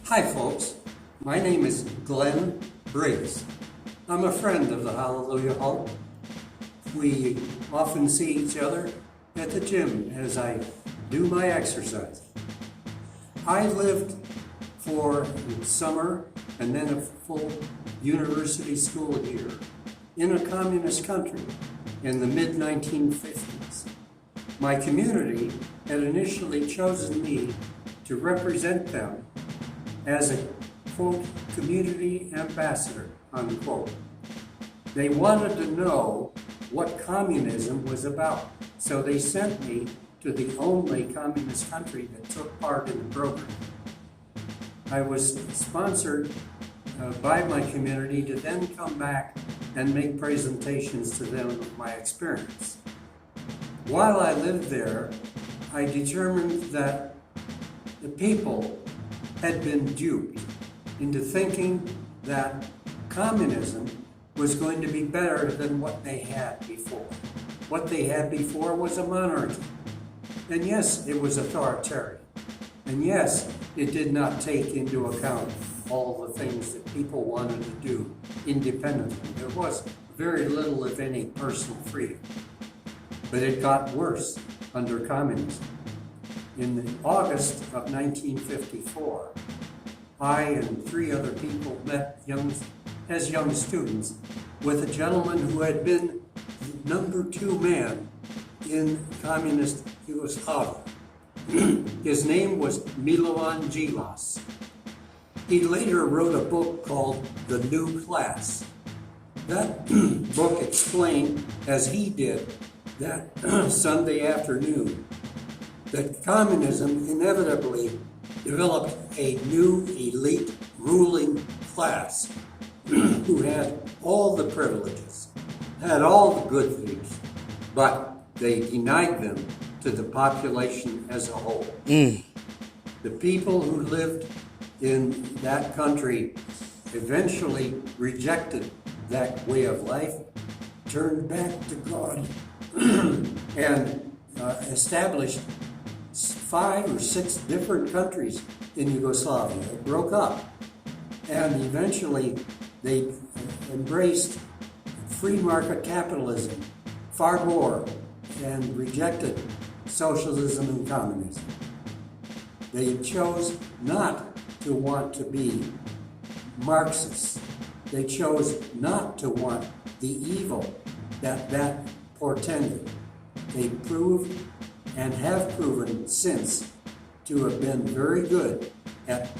Hi folks, my name is Glenn Briggs. I'm a friend of the Hallelujah Hall. We often see each other at the gym as I do my exercise. I lived for summer and then a full university school year in a communist country in the mid-1950s. My community had initially chosen me to represent them as a, quote, community ambassador, unquote. They wanted to know what communism was about, so they sent me to the only communist country that took part in the program. I was sponsored by my community to then come back and make presentations to them of my experience. While I lived there, I determined that the people had been duped into thinking that communism was going to be better than what they had before. What they had before was a monarchy. And yes, it was authoritarian. And yes, it did not take into account all the things that people wanted to do independently. There was very little, if any, personal freedom. But it got worse under communism. In August of 1954, I and 3 other people met as young students with a gentleman who had been the number 2 man in communist Yugoslavia. His name was Milovan Djilas. He later wrote a book called The New Class. That book explained, as he did that Sunday afternoon, that communism inevitably developed a new elite ruling class who had all the privileges, had all the good things, but they denied them to the population as a whole. The people who lived in that country eventually rejected that way of life, turned back to God, and established 5 or 6 different countries in Yugoslavia. It broke up, and eventually they embraced free market capitalism far more and rejected socialism and communism. They chose not to want to be Marxists. They chose not to want the evil that portended. They proved and have proven since to have been very good at